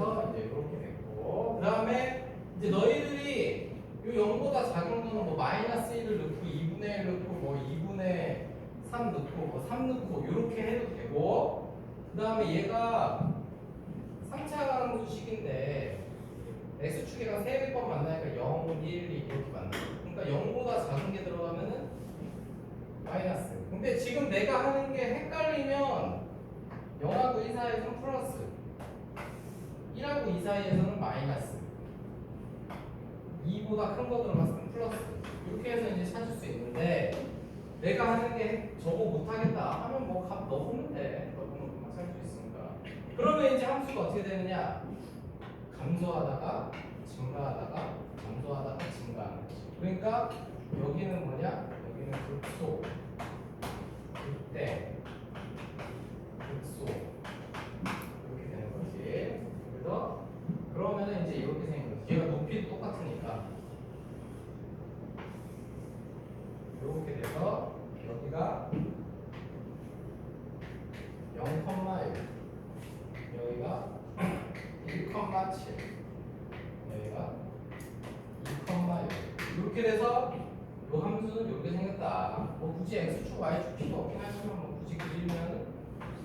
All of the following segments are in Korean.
그래서 이제 이렇게 됐고, 그 다음에 이제 너희들이 요 0보다 작은 거는 뭐 마이너스 1을 넣고 2분의 1 넣고 뭐 2분의 3 넣고 뭐 3 넣고 이렇게 해도 되고, 그 다음에 얘가 3차 함수식인데 x축이랑 3번 만나니까 0, 1, 2 이렇게 만나. 그러니까 0보다 작은 게 들어가면은 마이너스. 근데 지금 내가 하는 게 헷갈리면 0하고 1 사이에서는 플러스, 1하고 2 사이에서는 마이너스, 2보다 큰 거 들어갔을 땐 플러스, 이렇게 해서 이제 찾을 수 있는데, 내가 하는 게 저거 못하겠다 하면 뭐 값 넣으면 돼. 넣으면 금방 찾을 수 있으니까. 그러면 이제 함수가 어떻게 되느냐? 감소하다가 증가하다가 감소하다가 증가하는 거지. 그러니까 여기는 뭐냐? 여기는 극소, 극대, 극소 이렇게 되는 거지. 그래서 그러면은 이제 이렇게 생긴 거지. 얘가 높이도 똑같으니까 이렇게 돼서 여기가 0,1, 여기가 1,7, 여기가 2,6 이렇게 돼서 요 함수는 이렇게 생겼다. 뭐 굳이 x축, y축 필요 없긴 하지만 뭐 굳이 그리면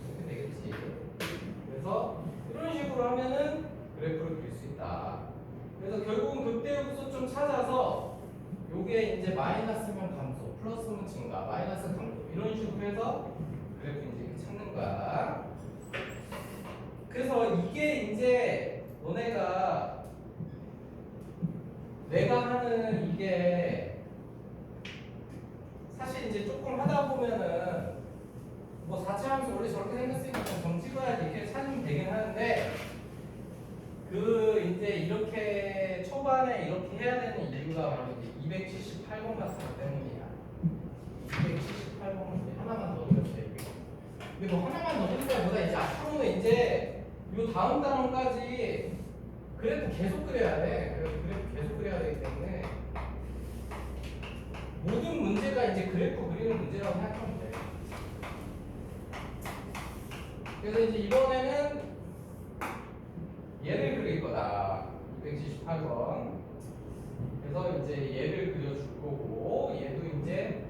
이렇게 되겠지. 그래서 이런 식으로 하면은 그래프를 그릴 수 있다. 그래서 결국은 극대역수 좀 찾아서 요게 이제 마이너스면 감소, 플러스면 증가, 마이너스 감소 이런 식으로 해서 그래프 이제 이렇게 찾는 거야. 그래서 이게 이제 너네가 내가 하는 이게 사실 이제 조금 하다 보면은 뭐 4차 함수 원래 저렇게 생겼으니까 점 찍어야지 이렇게 찾으면 되긴 하는데, 그 이제 이렇게 초반에 이렇게 해야 되는 이유가 바로 이제 278번 같은 것 때문이야. 278번 문제 하나만 더 넣으면 돼. 근데 뭐 하나만 넣는 것보다 이제 앞으로는 이제 요 다음 단원까지 그래프 계속 그려야 돼. 그래프 계속 그려야 되기 때문에 모든 문제가 이제 그래프 그리는 문제라고 생각하면 돼. 그래서 이제 이번에는 얘를 그릴 거다. 278번. 그래서 이제 얘를 그려줄 거고, 얘도 이제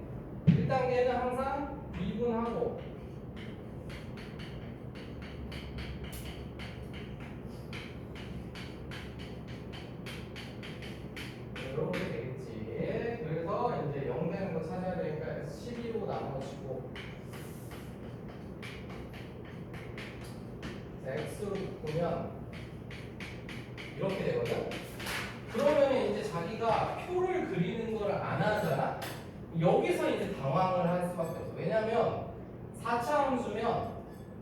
1단계는 항상 미분하고 이렇게 되겠지. 그래서 이제 0 되는 거 찾아야 되니까 12로 나눠지고 x로 보면 이렇게 되거든. 그러면 이제 자기가 표를 그리는 걸 안 하잖아. 여기서 이제 당황을 할 수밖에 없어. 왜냐면 4차 함수면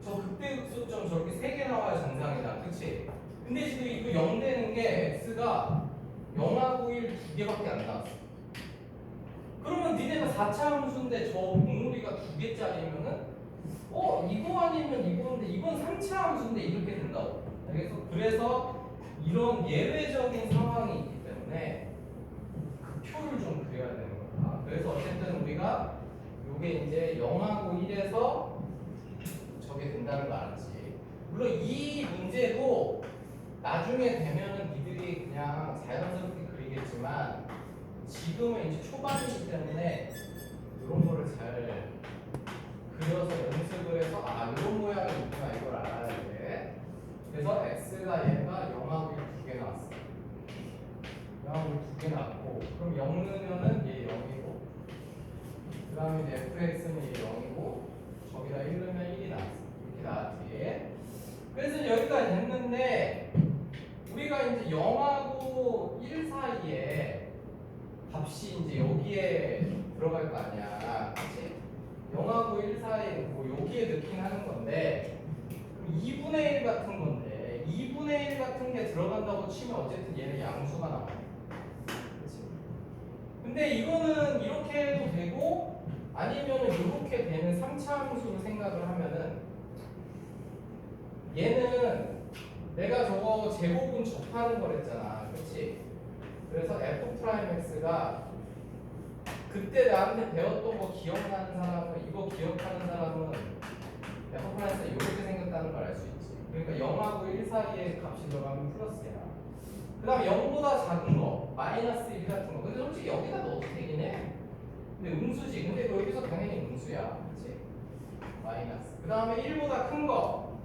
저 극대극소점 저렇게 3개 나와야 정상이다. 그치? 근데 지금 이거 0 되는 게 x가 0하고 1 2개밖에 안 나왔어. 그러면 니네가 4차 함수인데 저 공무리가 2개짜리면은 이거 아니면 이건데 이건 3차 함수인데 이렇게 된다고. 그래서 이런 예외적인 상황이 있기 때문에 그 표를 좀 그려야 되는 거다. 그래서 어쨌든 우리가 요게 이제 0하고 1에서 저게 된다는 거 알았지. 물론 이 문제도 나중에 되면은 니들이 그냥 자연스럽게 그리겠지만 지금은 이제 초반이기 때문에 이런 거를 잘 그려서 연습을 해서 이런 모양이 있구나 이걸 알아야 돼. 그래서 x가 얘가 0하고 1 2개 나왔어. 0하고 1 2개 나왔고, 그럼 0 넣으면은 얘 0이고, 그 다음에 이제 fx는 얘 0이고, 저기다 1 넣으면 1이 나왔어. 이렇게 나왔지. 그래서 여기까지 됐는데 우리가 이제 0하고 1 사이에 값이 이제 여기에 들어갈 거 아니야. 그치? 0하고 1 사이에 뭐 여기에 넣긴 하는 건데, 그럼 2분의 1 같은 건데 2분의 1 같은 게 들어간다고 치면 어쨌든 얘는 양수가 나와요. 그치? 근데 이거는 이렇게 해도 되고 아니면은 이렇게 되는 3차 함수로 생각을 하면은 얘는 내가 저거 제곱은 접하는 거랬잖아. 그치? 그래서 f'x가 그때 나한테 배웠던 거 기억나는 사람은, 이거 기억하는 사람은 f'x가 이렇게 생겼다는 걸 알 수 있지. 그러니까 0하고 1 사이에 값이 들어가면 플러스야. 그 다음에 0보다 작은 거, 마이너스 1 같은 거. 근데 솔직히 여기다 넣어도 되긴 해. 근데 음수지. 근데 여기서 당연히 음수야. 그치? 마이너스. 그 다음에 1보다 큰 거,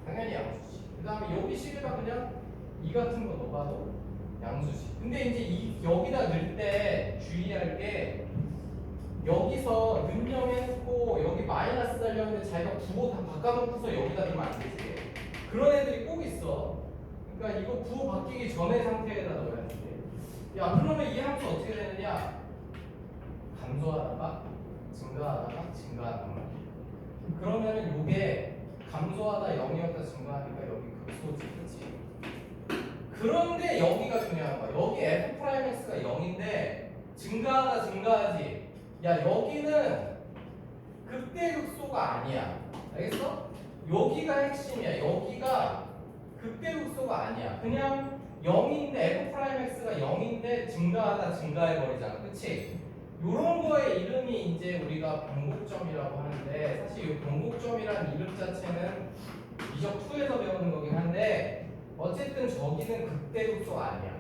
당연히 양수지. 그 다음에 여기 식에다 그냥 2 같은 거 넣어봐도 양수지. 근데 이제 여기다 넣을 때 주의할 게 여기서 는영했고 여기 마이너스 달렸는데 자기가 부호 다 바꿔놓고서 여기다 넣으면 안 되지. 그런 애들이 꼭 있어. 그러니까 이거 부호 바뀌기 전의 상태에다 넣어야 돼. 야, 그러면 이 함수 어떻게 되느냐? 감소하다가 증가하다가 증가하는 거야. 그러면은 요게 감소하다 0이었다 증가하니까 여기 극소지, 그치? 그런데 여기가 중요한 거야. 여기 f'x가 0인데 증가하다 증가하지. 야, 여기는 극대극소가 아니야. 알겠어? 여기가 핵심이야. 여기가 극대극소가 아니야. 그냥 0인데 f'x가 0인데 증가하다 증가해버리잖아. 그치? 요런 거의 이름이 이제 우리가 변곡점이라고 하는데, 사실 이 변곡점이라는 이름 자체는 미적 2에서 배우는 거긴 한데 어쨌든 저기는 극대극소가 아니야.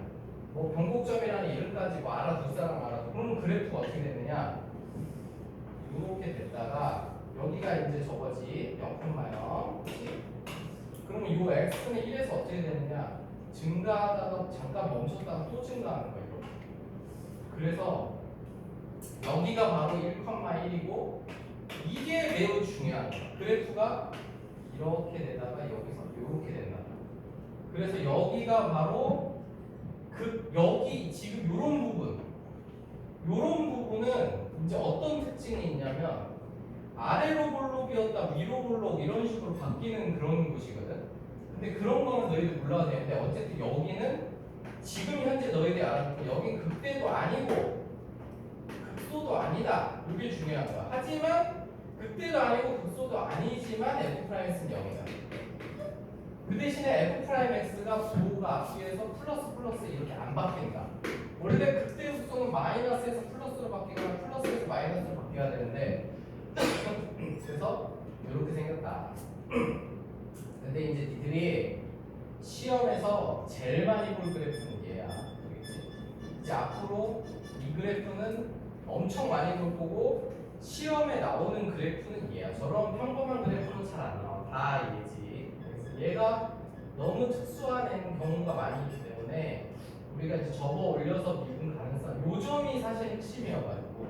뭐 변곡점이라는 이름까지 뭐 알아둘 사람 알아도. 그러면 그래프가 어떻게 되느냐? 이렇게 됐다가 여기가 이제 저거지 0,0. 그치? 그러면 이 x는 1에서 어떻게 되느냐? 증가하다가 잠깐 멈췄다가 또 증가하는 거예요. 이렇게. 그래서 여기가 바로 1,1이고 이게 매우 중요한 거야. 그래프가 이렇게 되다가 여기서 이렇게 된다. 그래서 여기가 바로 여기 지금 요런 부분은 이제 어떤 특징이 있냐면 아래로 볼록이었다 위로 볼록 이런 식으로 바뀌는 그런 곳이거든. 근데 그런 거는 너희들 몰라도 되는데 어쨌든 여기는 지금 현재 너희들이 알아듣고 여긴 극대도 아니고 극소도 아니다. 이게 중요한 거야. 하지만 극대도 아니고 극소도 아니지만 f'x는 0이다. 그 대신에 f'x가 부호가 앞뒤에서 플러스 이렇게 안 바뀐다. 원래 극대 극소는 마이너스에서 플러스로 바뀌거나 플러스에서 마이너스로 바뀌어야 되는데 그래서 이렇게 생겼다. 근데 이제 니들이 시험에서 제일 많이 볼 그래프는 얘야. 이제 앞으로 이 그래프는 엄청 많이 볼 거고 시험에 나오는 그래프는 얘야. 저런 평범한 그래프는 잘 안 나와. 다 얘지. 그래서 얘가 너무 특수한 경우가 많이 있기 때문에 우리가 이제 접어 올려서 미분 가능성, 요 점이 사실 핵심이어가지고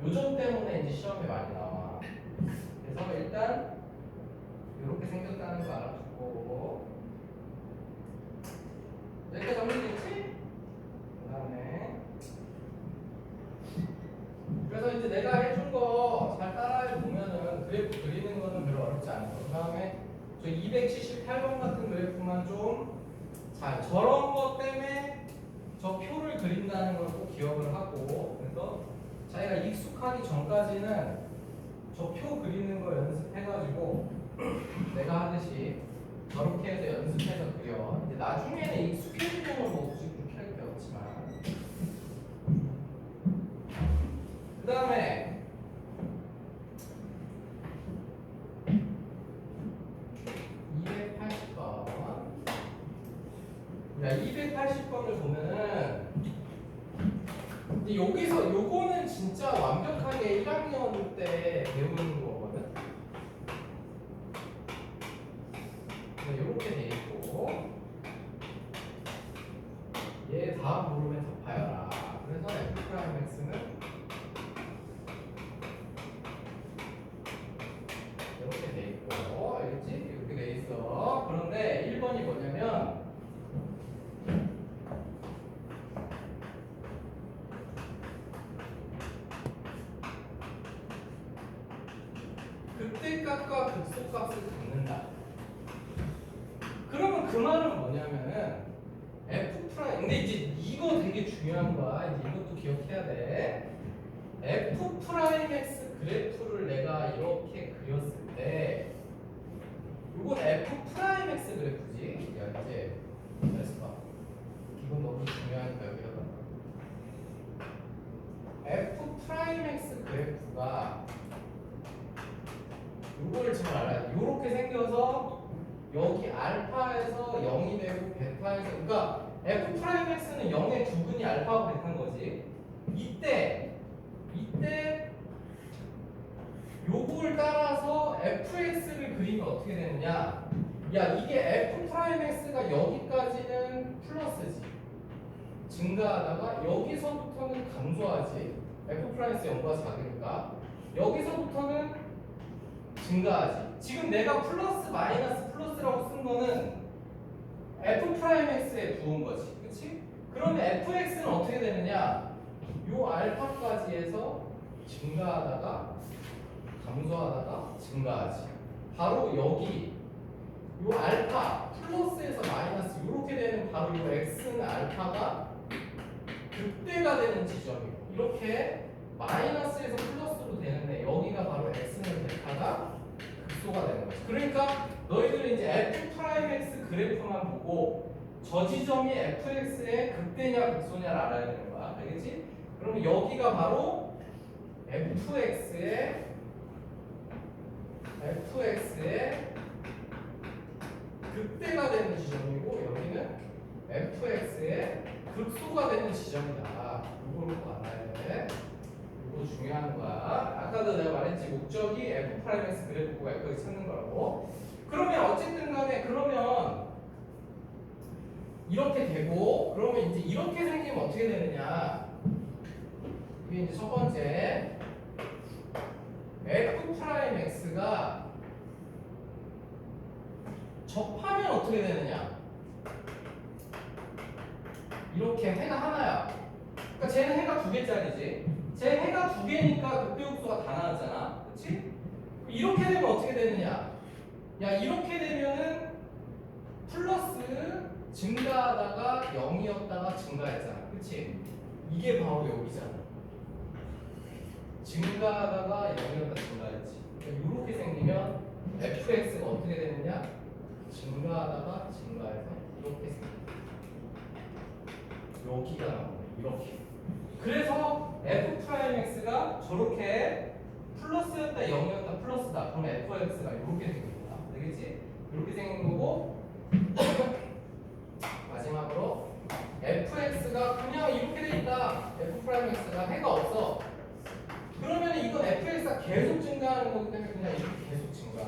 요 점 때문에 이제 시험에 많이 나와. 그래서 일단 이렇게 생겼다는 거 알아두고 여기까지 정리됐지? 그 다음에 그래서 이제 내가 해준 거 잘 따라해 보면은 그래프 그리는 거는 별로 어렵지 않아요. 그 다음에 저 278번 같은 그래프만 좀 잘, 저런 것 때문에 저 표를 그린다는 걸 꼭 기억을 하고, 그래서 자기가 익숙하기 전까지는 저 표 그리는 거 연습해가지고 내가 하듯이 저렇게 해서 연습해서 그려. 이제 나중에는 익숙해지면 뭐 굳이 그렇게 할 게 없지만. 그 다음에 280번. 야, 280번을 보면은 이제 여기서 요거는 진짜 완벽하게 1학년 때 배우는 거거든. 이렇게 돼 있고 얘 다 모르면 답하여라. 그래서 f'x는 이렇게 돼 있고, 알겠지? 이렇게 돼 있어. 그런데 1번이 뭐냐면 극대값과 극소값을 갖는다. 그러면 그 말은 뭐냐면은 f 프라임, 근데 이제 이거 되게 중요한 거야. 이제 이것도 기억해야 돼. f 프라임 x 그래프를 내가 이렇게 그렸을 때 이건 f 프라임 x 그래프지. 야, 이제 그래서 봐. 이건 너무 중요하니까 여기다가 f 프라임 x 그래프가 이걸 잘 알아야 돼. 이렇게 생겨서 여기 알파에서 0이 되고 베타에서 그러니까 f 프라임 x는 0의 두근이 알파하고 베타인 거지. 이때 요걸 따라서 fx를 그리면 어떻게 되느냐? 야 이게 f 프라임 x가 여기까지는 플러스지. 증가하다가 여기서부터는 감소하지. f 프라임 x 0보다 작으니까 여기서부터는 증가하지. 지금 내가 플러스 마이너스 플러스라고 쓴 거는 f 프라임 x에 부은 거지. 그치? 그러면 fx는 어떻게 되느냐? 요 알파까지 해서 증가하다가 감소하다가 증가하지. 바로 여기 요 알파 플러스에서 마이너스 이렇게 되는 바로 요 x는 알파가 극대가 되는 지점이고 이렇게 마이너스에서 플러스로 되는데 여기가 바로 x는 베타가 극소가 되는 거지. 그러니까 너희들은 이제 f 프라임 x 그래프만 보고 저 지점이 fx의 극대냐 극소냐를 알아야 되는 거야. 알겠지? 그러면 여기가 바로 fx의 극대가 되는 지점이고 여기는 fx의 극소가 되는 지점이다. 이걸 꼭 알아야 돼. 이거 중요한 거야. 아까도 내가 말했지 목적이 f 프라임 x 그래프 보고 fx 찾는 거라고. 그러면 어쨌든 간에 그러면 이렇게 되고 그러면 이제 이렇게 생기면 어떻게 되느냐? 이게 이제 첫 번째 f 프라임 x가 접하면 어떻게 되느냐? 이렇게 해가 하나야. 그러니까 쟤는 해가 2개짜리지. 쟤 해가 2개니까 극대역수가 다 나왔잖아. 그치? 이렇게 되면 어떻게 되느냐? 야 이렇게 되면은 플러스 증가하다가 0이었다가 증가했잖아. 그치? 이게 바로 여기잖아. 증가하다가 0이었다가 증가했지. 그러니까 이렇게 생기면 fx가 어떻게 되느냐? 증가하다가 증가해서 이렇게 생겨. 여기가 나오네. 이렇게. 그래서 f 프라임 x가 저렇게 플러스였다 0이었다 플러스다. 그럼 fx가 이렇게 생긴 거야. 되겠지? 이렇게 생긴 거고 마지막으로 fx가 그냥 이렇게 돼 있다. f 프라임 x가 해가 없어. 그러면 이건 fx가 계속 증가하는 거기 때문에 그냥 이렇게 계속 증가.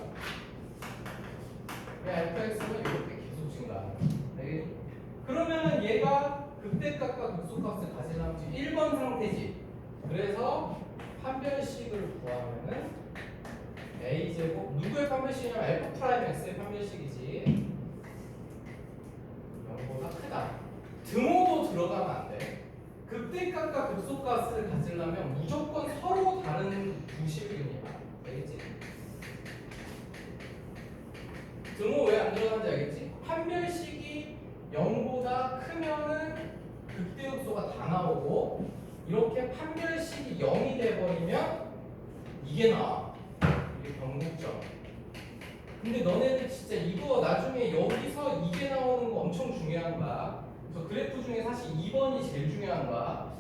그냥 fx는 이렇게 계속 증가하는 거야. 그러면은 얘가 극대값과 극소값을 가지려면 지금 1번 상태지. 그래서 판별식을 구하면은 a제곱 누구의 판별식이냐면 f 프라임 x의 판별식이지. 0보다 크다. 등호도 들어가면 안 돼. 극대값과 극소값을 가지려면 무조건 서로 다른 두 식이냐. 알겠지? 등호 왜 안 들어가는지 알겠지? 판별식이 0보다 크면은 극대역수가 다 나오고 이렇게 판별식이 0이 돼버리면 이게 나와. 이게 변곡점. 근데 너네들 진짜 이거 나중에 여기서 이게 나오는 거 엄청 중요한 거야. 그래서 그래프 중에 사실 2번이 제일 중요한 거야.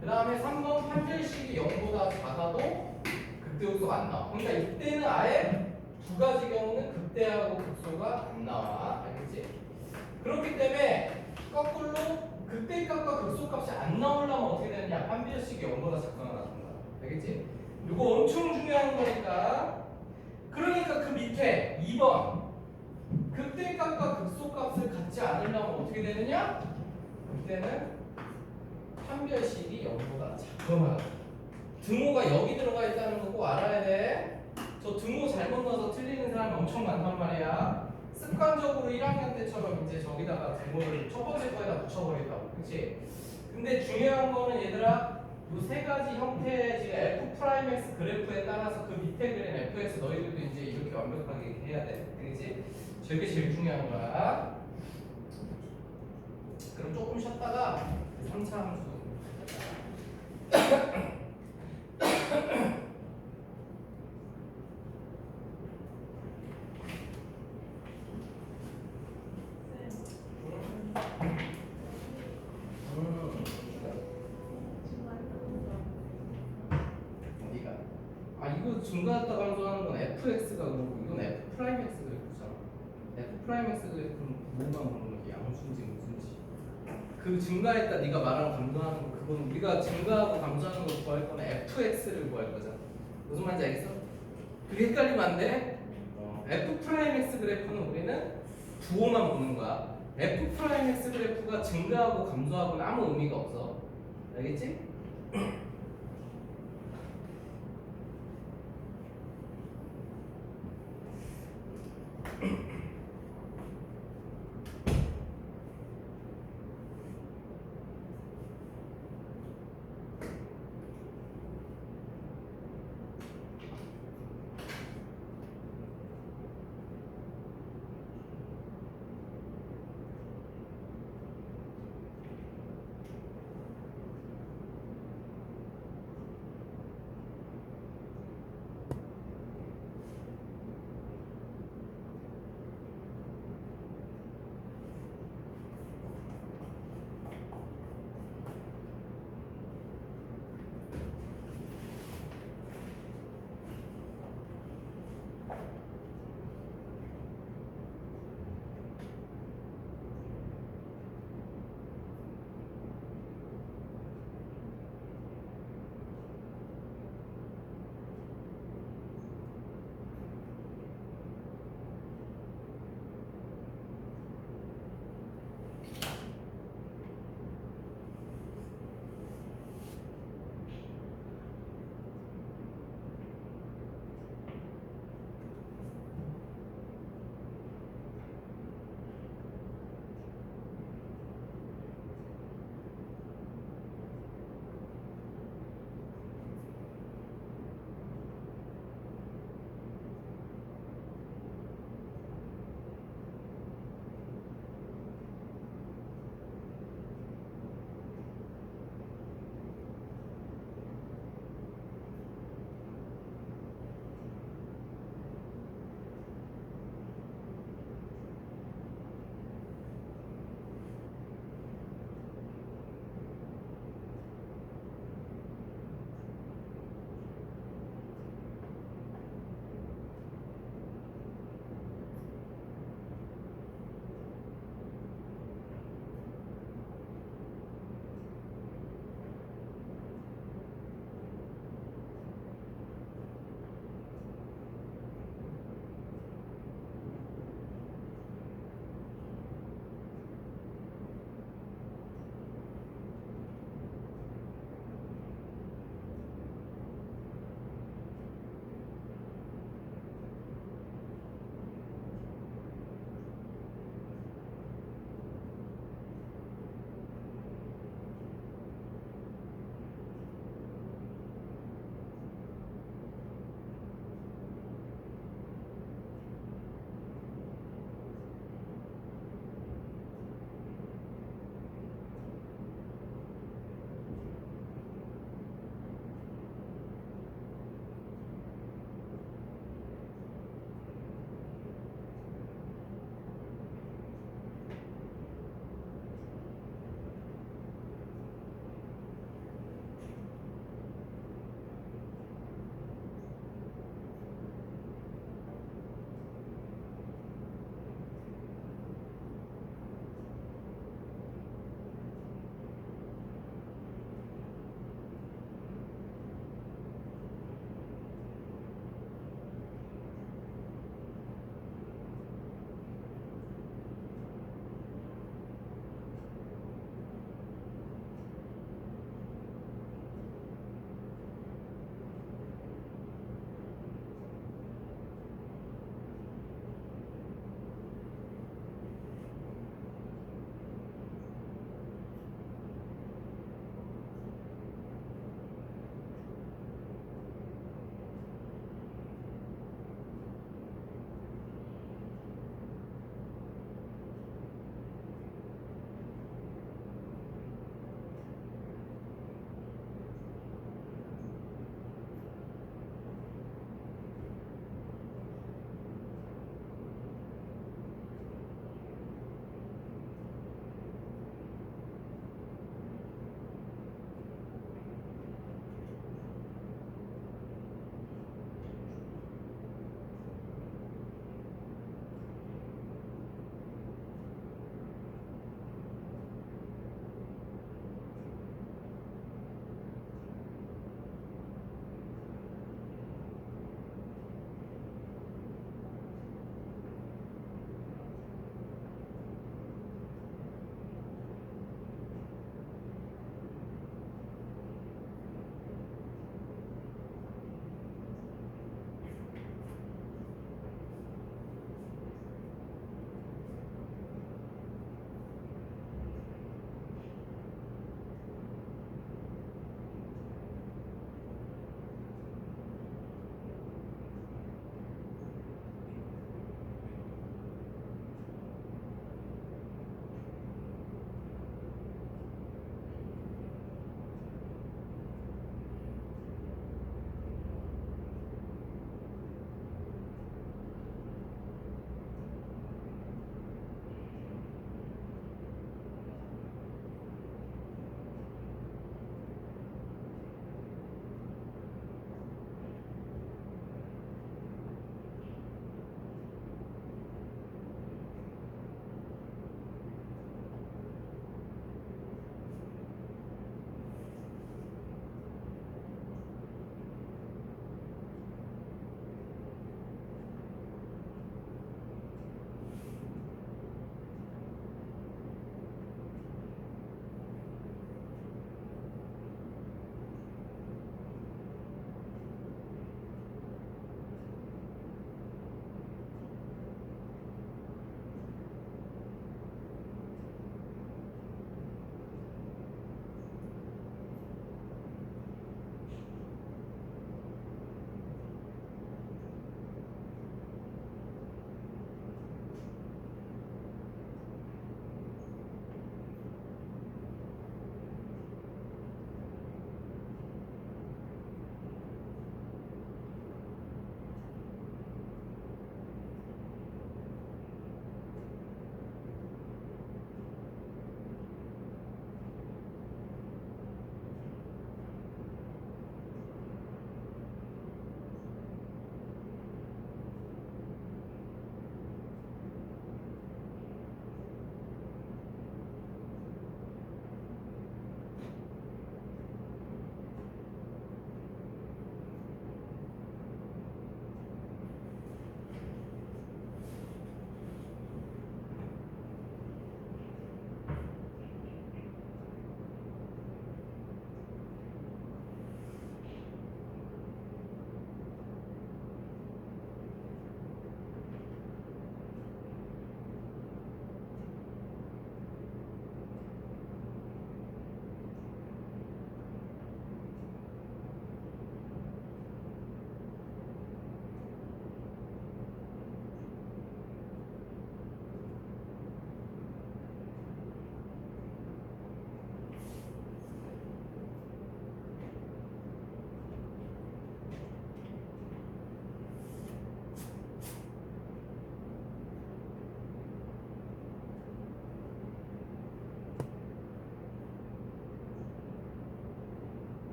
그 다음에 3번 판별식이 0보다 작아도 극대역수가 안 나와. 그러니까 이때는 아예 두 가지 경우는 극대하고 극소가 안 나와. 알겠지? 그렇기 때문에 거꾸로 극대값과 극소값이 안 나오려면 어떻게 되느냐? 판별식이 0보다 작거나 같은 거야. 알겠지? 이거 엄청 중요한 거니까. 그러니까 그 밑에 2번 극대값과 극소값을 갖지 않으려면 어떻게 되느냐? 그때는 판별식이 0보다 작거나 같아. 등호가 여기 들어가 있다는 거 꼭 알아야 돼. 저 등호 잘못 넣어서 틀리는 사람이 엄청 많단 말이야. 습관적으로 1학년 때처럼 이제 저기다가 등호를 첫 번째 거에다 붙여버린다고. 그치? 근데 중요한 거는 얘들아, 이 세 가지 형태의 지금 f 프라임 x 그래프에 따라서 그 밑에 그린 fx 너희들도 이제 이렇게 완벽하게 해야 돼. 그치? 저게 제일 중요한 거야. 그럼 조금 쉬었다가 3차 함수. 이거 증가했다 감소하는 건 fx가 그렇고 이건 f 프라임 x가 그렇잖아. f 프라임 x 그래프는 뭐만 보는 거지? 양수인지 무슨지. 그 증가했다 네가 말하는 감소하는 거 그건 우리가 증가하고 감소하는 거 구할 거면 fx를 구할 거잖아. 무슨 말인지 알겠어? 그게 헷갈리면 안 돼. f 프라임 x 그래프는 우리는 부호만 보는 거야. f 프라임 x 그래프가 증가하고 감소하고는 아무 의미가 없어. 알겠지?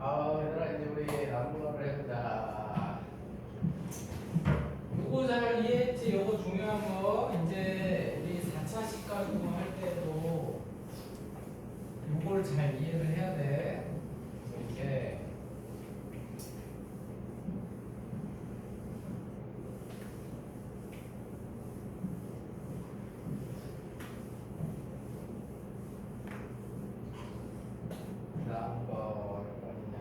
얘들아 이제 우리 나무를 해보자. 요거 잘 이해했지? 요거 중요한 거. 이제 우리 4차식 가지고 할 때도 요걸 잘 이해를 해야 돼. 이렇게 다음 거 어디냐?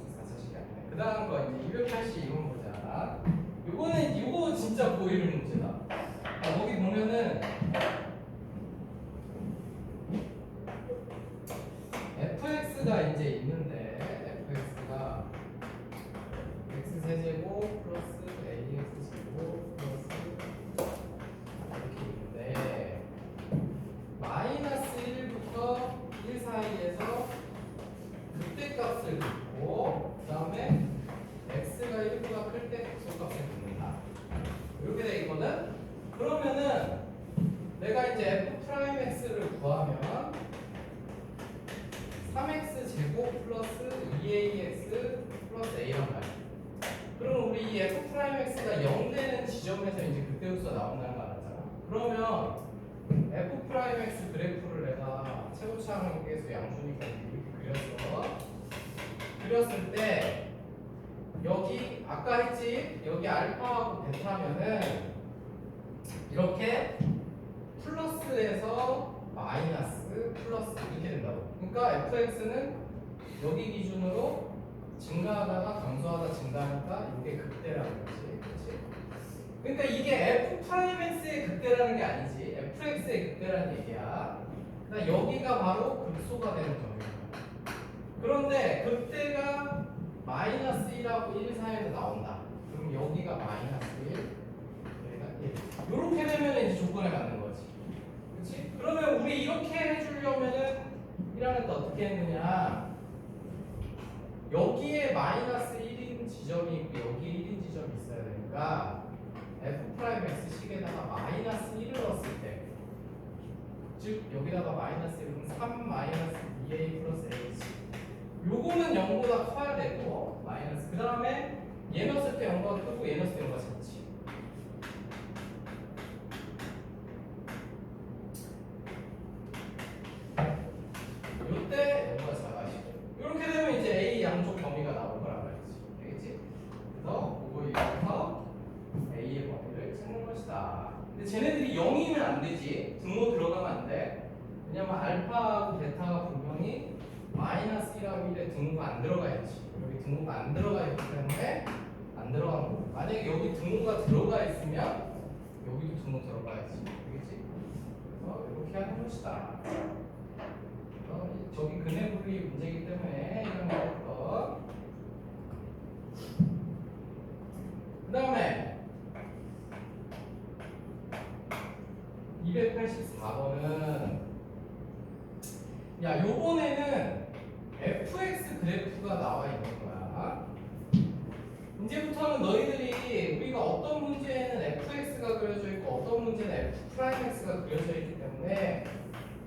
4차식이 아니네. 그 다음 거 이제 282번 보자. 요거 진짜 보이는 문제다. 거기 보면은 fx가 이제 있는데 fx가 x세제곱 플러스 ax제곱 플러스 이렇게 있는데 마이너스 1부터 1 사이에서 극대값을 긋고 그 다음에 x가 1보다 클 때 극소값을 긋는다. 이렇게 돼 있거든? 그러면은 내가 이제 f'x를 구하면 3x 제곱 플러스 2ax 플러스 a란 말이야. 그럼 우리 이 f'x가 0 되는 지점에서 이제 극대극소가 나온다는 거 알았잖아. 그러면 f'x 그래프를 내가 최고차항계수 양수니까 이렇게 그렸을 때 여기 아까 했지? 여기 알파하고 베타면은 이렇게 플러스에서 마이너스 플러스 이렇게 된다고. 그러니까 fx는 여기 기준으로 증가하다가 감소하다 증가하니까 이게 극대라는 거지. 그렇지? 그러니까 이게 f'x의 극대라는 게 아니지. fx의 극대라는 얘기야. 그러니까 여기가 바로 극소가 되는 점이야. 그런데 극대가 마이너스 1하고 1 사이에서 나온다. 그럼 여기가 마이너스 1, 여기가 1. 이렇게 되면 이제 조건에 맞는 거지. 그렇지? 그러면 우리 이렇게 해주려면은 1하는 거 어떻게 했느냐? 여기에 마이너스 1인 지점이 있고 여기에 1인 지점이 있어야 되니까 f'x 식에다가 마이너스 1을 넣었을 때, 즉 여기다가 마이너스 1은 3 마이너스 2a 플러스 ax. 요거는 0보다 커야 되고 마이너스. 그 다음에 얘 넣었을 때 0보다 크고 얘 넣었을 때 0보다 작지. 요때 0보다 작아지고 이렇게 되면 이제 A 양쪽 범위가 나올 거란 말이지. 알겠지? 그래서 그거 이용해서 A의 범위를 찾는 것이다. 근데 쟤네들이 0이면 안 되지. 등호 들어가면 안 돼. 왜냐면 알파하고 베타가 분명히 마이너스 1하고 1에 등호가 안 들어가 있지. 여기 등호가 안 들어가 있기 때문에 안 들어간 거고. 만약에 여기 등호가 들어가 있으면 여기도 등호 들어가야지. 알겠지? 그래서 이렇게 하는 것이다. 저기 근해분리 문제이기 때문에 이런 거부터. 그 다음에 284번은 야, 요번에는 fx 그래프가 나와 있는 거야. 이제부터는 너희들이 우리가 어떤 문제에는 fx가 그려져 있고 어떤 문제는 f'x가 그려져 있기 때문에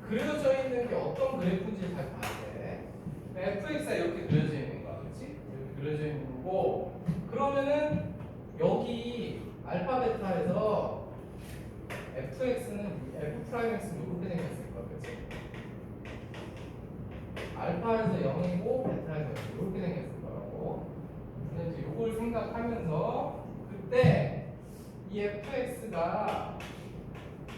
그려져 있는 게 어떤 그래프인지 잘 봐야 돼. fx가 이렇게 그려져 있는 거야, 그렇지? 이렇게 그려져 있는 거고. 그러면은 여기 알파 베타에서 fx는 f'x는 이렇게 생겼을 거야, 그렇지? 알파에서 0이고 베타에서 0 이렇게 생겼을 거라고. 근데 이제 이걸 생각하면서 그때 이 fx가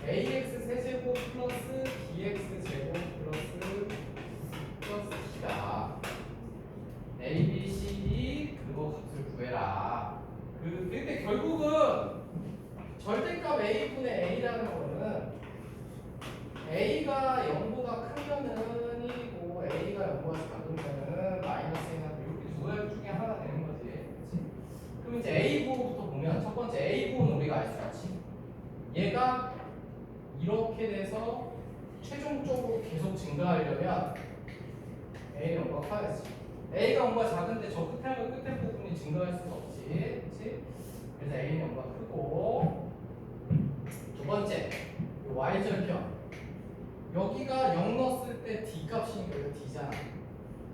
ax 세제곱 플러스 bx 제곱 플러스 b다. a, b, c, d 그거 값을 구해라. 근데 결국은 절대값 a분의 a라는 거는 a가 0보다 크면은 1이고 a가 0보다 작으면은 마이너스 1하고 이렇게 두 가지 중에 하나 되는 거지. 그렇지? 그럼 이제 a 부호부터 보면 첫 번째 a 부호는 우리가 알 수 있지. 얘가 이렇게 돼서 최종적으로 계속 증가하려면 a는 0보다 커야지. a가 0보다 작은데 저 끝에 부분이 증가할 수가 없지. 그렇지? 그래서 a는 0보다 크고 여기가 0 넣었을 때 D 값이니까 이거 D잖아.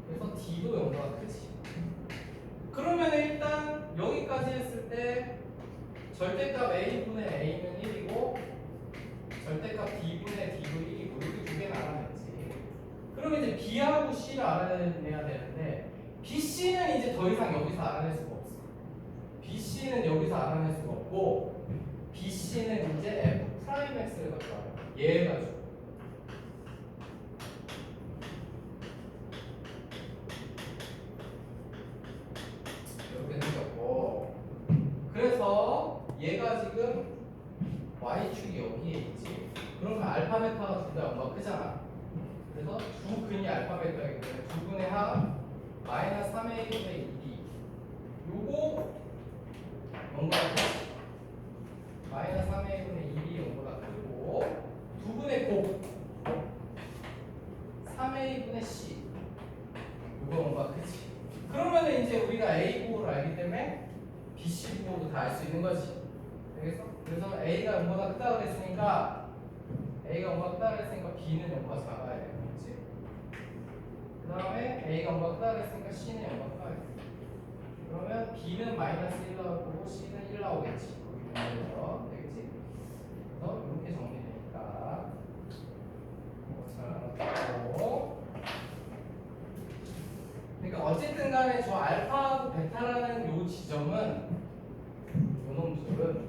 그래서 D도 0보다 크지. 그러면 일단 여기까지 했을 때 절대값 A분의 A는 1이고 절대값 B분의 D도 1이고 이렇게 두 개는 알아냈지. 그러면 이제 B하고 C를 알아내야 되는데 BC는 이제 더 이상 여기서 알아낼 수가 없어. BC는 여기서 알아낼 수가 없고 BC는 이제 F 프라임 X를 갖고 와요. 얘 가지고. 이렇게 생겼고 그래서 얘가 지금 Y축이 여기에 있지. 그러면 알파 베타가 둘 다 얼마 크잖아. 그래서 두 근이 알파 베타이기 때문에 두 근의 합 마이너스 3a 분의 2b 요거 뭔가 마이너스 3a 분의 2b 요거보다 크고 두 분의 곱 3a 분의 c 요거 뭔가 크지. 그러면은 이제 우리가 a 부호를 알기 때문에 bc 부호도 다 알 수 있는 거지. 그래서 a가 요거보다 크다 그랬으니까 a가 요거보다 크다 그랬으니까 b는 요거보다 작아야 돼. 그렇지? 그 다음에 a가 요거보다 크다 그랬으니까 c는 요거보다 크다 그랬어. 그러면 b는 마이너스 1 나올 거고 c는 1 나오겠지. 거기 문제에서 되겠지? 그래서 이렇게 정리되니까 이거 잘 알아두고. 그러니까 어쨌든 간에 저 알파하고 베타라는 요 지점은 요 놈들은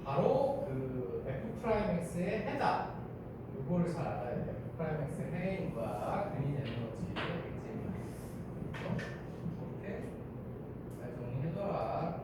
바로 그 f 프라임 x의 해다. 요거를 잘 알아야 돼. f 프라임 x의 해인 거야. 근이 되는 거지. 이렇게 잘 정리해둬라.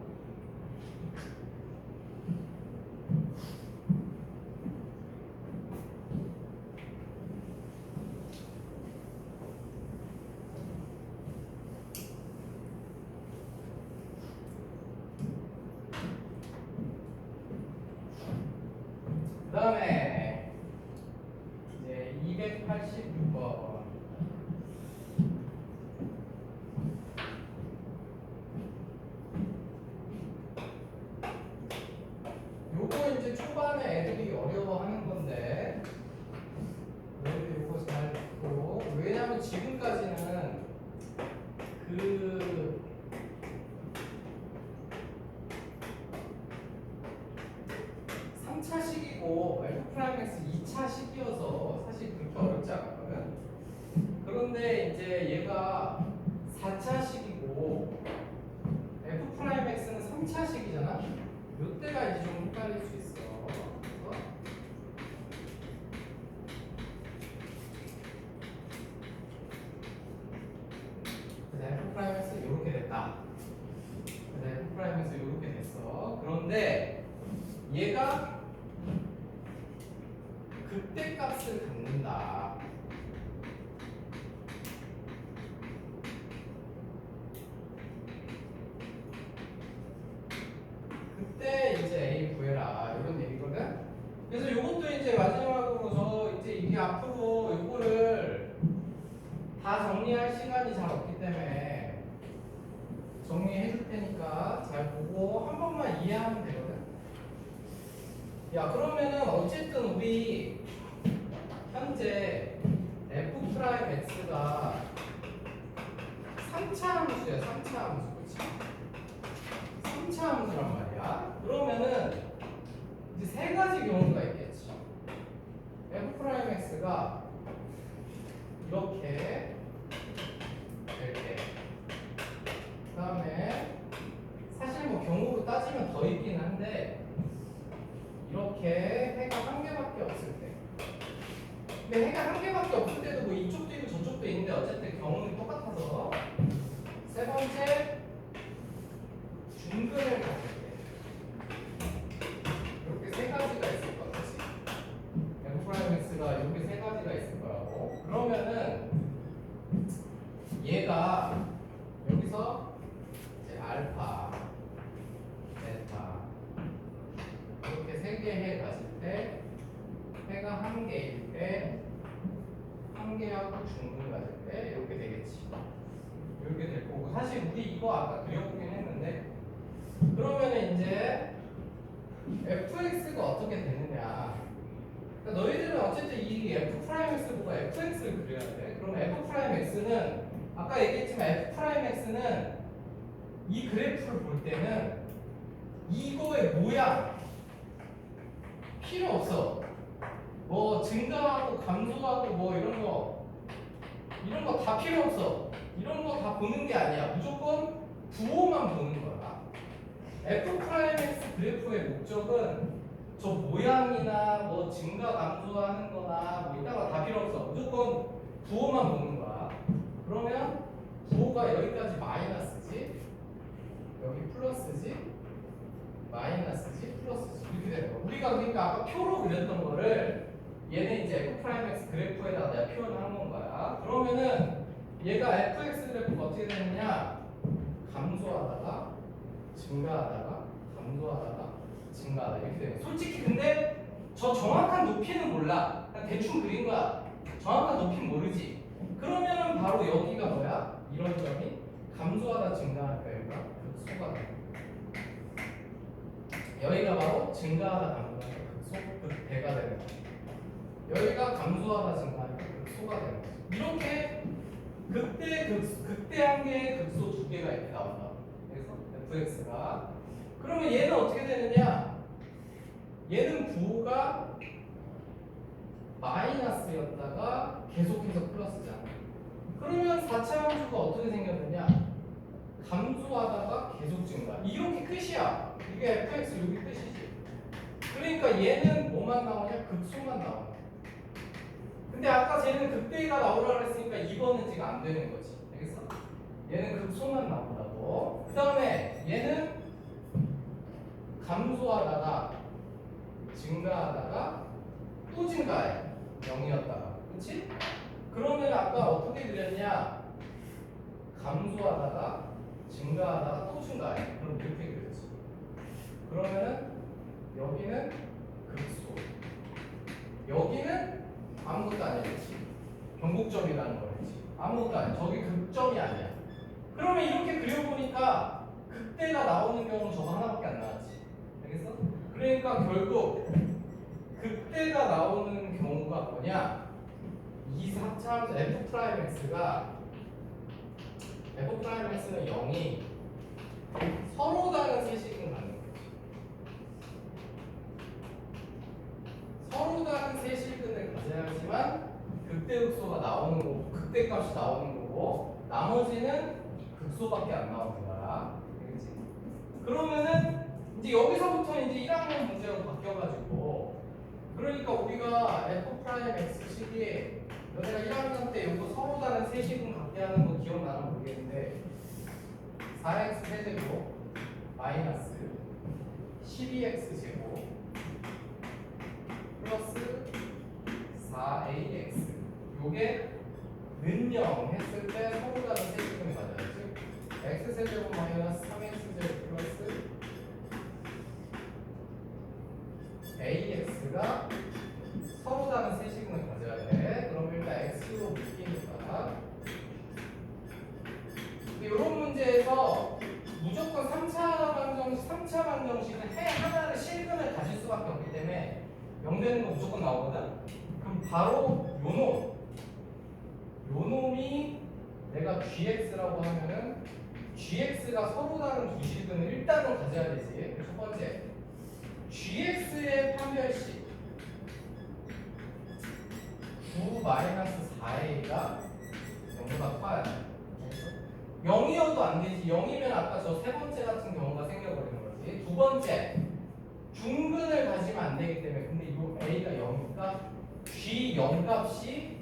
그 다음에 이제 286번. 요거 이제 초반에 애들이 어려워하는 건데 너희들 요거 잘 듣고. 왜냐면 지금까지는 그 3차식이고 f 프라임 x 2차식이어서 사실 그렇게 어렵지 않았거든. 그런데 이제 얘가 4차식이고 f 프라임 x는 3차식이잖아. 이때가 이제 좀 헷갈릴 수 있어. 그래서 f 프라임 x 이렇게 됐다. 그래서 f 프라임 x 이렇게 됐어. 그런데 얘가 그때 값을 갖는다. 그때 이제 A 구해라 이런 얘기거든. 그래서 이것도 이제 마지막으로서 이제 이게 앞으로 이거를 다 정리할 시간이 잘 없기 때문에 정리해 줄 테니까 잘 보고 한 번만 이해하면 되거든. 야 그러면은 어쨌든 우리 현재 f 프라임 x가 3차 함수야. 3차 함수. 그치? 3차 함수란 말이야. 그러면은 이제 세 가지 경우가 있겠지. f 프라임 x가 이렇게 될 때, 그 다음에 사실 뭐 경우로 따지면 더 있긴 한데 이렇게 해가 한 개밖에 없을 때. 근데 해가 한 개밖에 없을 때도 뭐 이쪽도 있고 저쪽도 있는데 어쨌든 경우는 똑같아서. 세 번째, 중근을 가질 때. 이렇게 세 가지가 있을 거야. 그치? f 프라임 x가 이렇게 세 가지가 있을 거라고. 그러면은 얘가 여기서 이제 알파, 베타 이렇게 세 개 해 가질 때, 해가 한 개일 때, 한 개하고 중근 가질 때 이렇게 되겠지. 이렇게 될 거고. 사실 우리 이거 아까 그려보긴 했는데, 그러면은 이제 fx가 어떻게 되느냐. 어쨌든 이 f 프라임 x 보고 fx를 그려야 돼. 그럼 f 프라임 x는 아까 얘기했지만 f 프라임 x는 이 그래프를 볼 때는 이거의 모양 필요 없어. 뭐 증가하고 감소하고 뭐 이런 거 다 필요 없어. 이런 거 다 보는 게 아니야. 무조건 부호만 보는 거야. f 프라임 x 그래프의 목적은 저 모양이나 뭐 증가 감소하는 거나 뭐 이따가 다 필요 없어. 무조건 부호만 보는 거야. 그러면 부호가 여기까지 마이너스지, 여기 플러스지, 마이너스지, 플러스지 이렇게 되는 거야. 우리가 그러니까 아까 표로 그렸던 거를 얘는 이제 f 프라임 x 그래프에다가 내가 표현을 한 건 거야. 그러면은 얘가 fx 그래프가 어떻게 되느냐? 감소하다가 증가하다가 감소하다가 증가하다 이렇게 되는 거야. 솔직히 근데 저 정확한 높이는 몰라. 그냥 대충 그린 거야. 정확한 높이는 모르지. 그러면은 바로 여기가 뭐야? 이런 점이 감소하다 증가하니까 여기가 극소가 돼. 여기가 바로 증가하다 감소하니까 극대가 되는 거야. 여기가 감소하다 증가하니까 극소가 되는 거지. 이렇게 극대 한 개의 극소 두 개가 이렇게 나온다. 그래서 fx가 그러면 얘는 어떻게 되느냐? 얘는 부호가 마이너스였다가 계속해서 플러스잖아. 그러면 4차 함수가 어떻게 생겼느냐? 감소하다가 계속 증가. 이렇게 끝이야. 이게 fx 여기 끝이지. 그러니까 얘는 뭐만 나오냐? 극소만 나와. 근데 아까 쟤는 극대가 나오라 그랬으니까 이거는 지금 안 되는 거지. 알겠어? 얘는 극소만 나온다고. 그 다음에 얘는 감소하다가 증가하다가 또 증가해. 0이었다가. 그치? 그러면 아까 어떻게 그렸냐? 감소하다가 증가하다가 또 증가해. 그럼 이렇게 그렸지. 그러면은 여기는 극소. 여기는 아무것도 아니겠지. 변곡점이라는 거겠지. 아무것도 아니야. 저기 극점이 아니야. 그러면 이렇게 그려보니까 극대가 나오는 경우는 저거 하나밖에 안 나왔지. 알겠어? 그러니까 결국 극대가 나오는 경우가 뭐냐? 이 4차 함수 f 프라임 x가 f 프라임 x는 0이 서로 다른 세식은 갖는 거지. 서로 다른 세식은을 가져야지만 극대극소가 나오는 거고 극대값이 나오는 거고 나머지는 극소밖에 안 나오는 거야. 알겠지? 그러면은 이제 여기서부터 이제 1학년 문제로 바뀌어가지고 그러니까 우리가 f 프라임 x 식이 너네가 1학년 때 이거 서로 다른 세식은 갖게 하는 거 기억나나 모르겠는데 4x 세제곱 마이너스 12x 제곱 플러스 4ax 요게 는0 했을 때 서로 다른 세식을 가져야지. x 세제곱 마이너스 3x 제곱 플러스 ax가 서로 다른 세식을 가져야 돼. 그럼 일단 x로 묶이니까 이런 문제에서 무조건 3차 방정식은 해 하나를 실근을 가질 수밖에 없기 때문에 0 되는 거 무조건 나오거든. 그럼 바로 요 놈이 내가 gx라고 하면은 gx가 서로 다른 두 식은을 일단은 가져야 되지. 첫 번째 gx의 판별식 9-4a가 0보다 커야 돼. 0이어도 안 되지. 0이면 아까 저 세 번째 같은 경우가 생겨버리는 거지. 두 번째 중근을 가지면 안 되기 때문에 근데 이거 a가 0이니까 g0 값이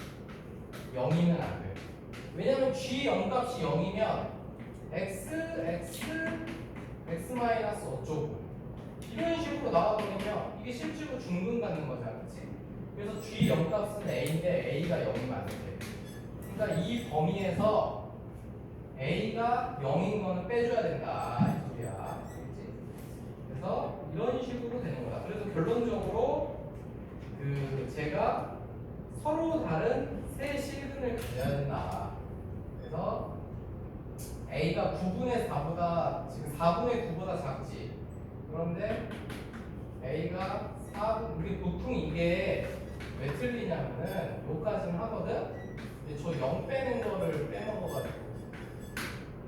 0이면 안 돼. 왜냐면 g0 값이 0이면 x 마이너스 어쩌고 이런 식으로 나와버리면 이게 실제로 중근 갖는 거잖아. 그치? 그래서 g0 값은 a인데 a가 0이면 안 돼. 그러니까 이 범위에서 a가 0인 거는 빼줘야 된다 이 소리야. 알겠지? 그래서 이런 식으로 되는 거다. 그래서 결론적으로 제가 서로 다른 세 실근을 가져야 된다. 그래서 a가 9분의 4보다 지금 4분의 9보다 작지. 그런데 a가 4분, 우리 보통 이게 왜 틀리냐면은 요까지는 하거든. 근데 저 0 빼는 거를 빼먹어가지고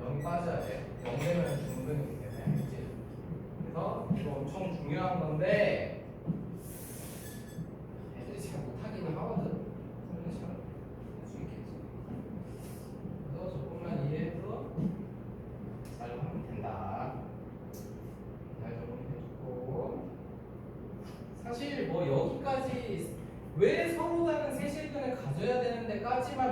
0이 빠져야 돼. 0 되면 중근이기 때문에 알지? 그래서 이거 엄청 중요한 건데 애들이 잘 못하기는 하거든. 그런데 잘 할 수 있겠지. 그래서 조금만 이해해서 잘 하면 된다. 잘 적응해주고. 사실 뭐 여기까지 왜 서로 다른 세실근을 가져야 되는 데까지만